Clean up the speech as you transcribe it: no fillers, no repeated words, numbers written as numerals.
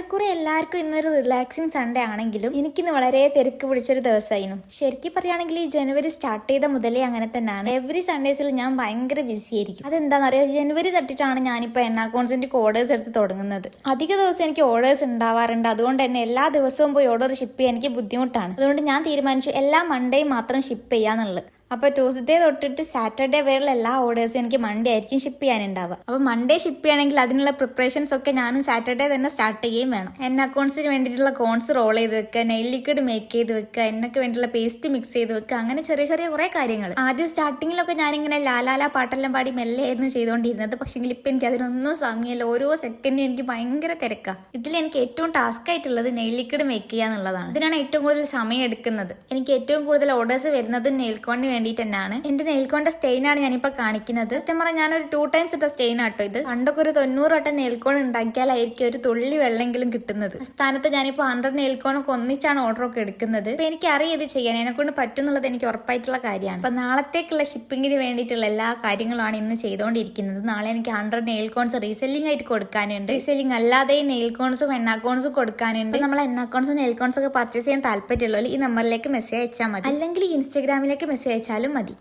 ഏറെക്കുറെ എല്ലാവർക്കും ഇന്നൊരു റിലാക്സിങ് സൺഡേ ആണെങ്കിലും എനിക്കിന്ന് വളരെ തിരക്ക് പിടിച്ചൊരു ദിവസമായിരുന്നു. ശരിക്കും പറയുകയാണെങ്കിൽ ഈ ജനുവരി സ്റ്റാർട്ട് ചെയ്ത മുതലേ അങ്ങനെ തന്നെയാണ്. എവറി സൺഡേസിൽ ഞാൻ ഭയങ്കര ബിസി ആയിരിക്കും. അതെന്താണെന്നറിയോ, ജനുവരി തൊട്ടിട്ടാണ് ഞാനിപ്പോൾ അക്കൗണ്ട്സിന്റെ ഓർഡേഴ്സ് എടുത്ത് തുടങ്ങുന്നത്. അധിക ദിവസം എനിക്ക് ഓർഡേഴ്സ് ഉണ്ടാവാറുണ്ട്. അതുകൊണ്ട് തന്നെ എല്ലാ ദിവസവും പോയി ഓർഡർ ഷിപ്പ് ചെയ്യാൻ എനിക്ക് ബുദ്ധിമുട്ടാണ്. അതുകൊണ്ട് ഞാൻ തീരുമാനിച്ചു എല്ലാ മൺഡേയും മാത്രം ഷിപ്പ് ചെയ്യാന്നുള്ളത്. അപ്പോൾ ട്യൂസ്ഡേ തൊട്ടിട്ട് സാറ്റർഡേ വരെയുള്ള എല്ലാ ഓർഡേഴ്സും എനിക്ക് മൺഡേ ആയിരിക്കും ഷിപ്പ് ചെയ്യാനുണ്ടാവുക. അപ്പോൾ മൺഡേ ഷിപ്പ് ചെയ്യണമെങ്കിൽ അതിനുള്ള പ്രിപ്പറേഷൻസ് ഒക്കെ ഞാനും സാറ്റർഡേ തന്നെ സ്റ്റാർട്ട് ചെയ്യുകയും വേണം. എന്നെ അക്കൗണ്ട്സിന് വേണ്ടിയിട്ടുള്ള കോൺസ് റോൾ ചെയ്ത് വെക്കുക, നെയിൽ ലിക്വിഡ് മേക്ക് ചെയ്ത് വെക്കുക, എന്നൊക്കെ വേണ്ടിയുള്ള പേസ്റ്റ് മിക്സ് ചെയ്ത് വെക്കുക, അങ്ങനെ ചെറിയ ചെറിയ കുറേ കാര്യങ്ങൾ. ആദ്യം സ്റ്റാർട്ടിങ്ങിലൊക്കെ ഞാനിങ്ങനെ ലാലാല പാട്ടെല്ലാം പാടി മെല്ലെ ആയിരുന്നു ചെയ്തുകൊണ്ടിരുന്നത്. പക്ഷെങ്കിൽ ഇപ്പം എനിക്ക് അതിനൊന്നും സമയമില്ല. ഓരോ സെക്കൻഡും എനിക്ക് ഭയങ്കര തിരക്കാണ്. ഇതിൽ എനിക്ക് ഏറ്റവും ടാസ്ക് ആയിട്ടുള്ളത് നെയിൽ ലിക്വിഡ് മേക്ക് ചെയ്യുക എന്നുള്ളതാണ്. ഇതിനാണ് ഏറ്റവും കൂടുതൽ സമയം എടുക്കുന്നത്. എനിക്ക് ഏറ്റവും കൂടുതൽ ഓർഡേഴ്സ് വരുന്നതും നെയിൽ കോണിന് വേണ്ടിയിട്ട് തന്നെയാണ്. എന്റെ നെയിൽ കോണിന്റെ സ്റ്റെയിൻ ആണ് ഞാനിപ്പോ കാണിക്കുന്നത്. സത്യം പറഞ്ഞാൽ ഞാനൊരു 2 ടൈംസ് ഇട്ട സ്റ്റെയിൻ ആട്ടോ ഇത്. പണ്ടൊക്കെ ഒരു 90 വട്ടം നെയിൽ കോൺ ഉണ്ടാക്കിയാലായിരിക്കും ഒരു തുള്ളി വെള്ളമെങ്കിലും കിട്ടുന്നത്. സ്ഥാനത്ത് ഞാനിപ്പോ 100 നെയിൽ കോണൊക്കെ ഒന്നിച്ചാണ് ഓർഡർ ഒക്കെ എടുക്കുന്നത്. അപ്പൊ എനിക്ക് അറിയാം ഇത് ചെയ്യാൻ എന്നെ കൊണ്ട് പറ്റും എന്നുള്ളത് എനിക്ക് ഉറപ്പായിട്ടുള്ള കാര്യമാണ്. അപ്പൊ നാളത്തേക്കുള്ള ഷിപ്പിങ്ങിന് വേണ്ടിയിട്ടുള്ള എല്ലാ കാര്യങ്ങളുമാണ് ഇന്ന് ചെയ്തുകൊണ്ടിരിക്കുന്നത്. നാളെ എനിക്ക് 100 നെയിൽ കോൺസ് റീസെല്ലിംഗ് ആയിട്ട് കൊടുക്കാനുണ്ട്. റീസെല്ലിംഗ് അല്ലാതെ നെയിൽ കോൺസും അക്കൗണ്ട്സും കൊടുക്കാനുണ്ട്. നമ്മൾ അക്കൗണ്ട്സും നെയിൽ കോൺസും ഒക്കെ പർച്ചേസ് ചെയ്യാൻ താല്പര്യമുള്ളവർ ഈ നമ്പറിലേക്ക് മെസ്സേജ് അയച്ചാൽ മതി, അല്ലെങ്കിൽ ഇൻസ്റ്റാഗ്രാമിലേക്ക് മെസ്സേജ് അയച്ചാലും മതി.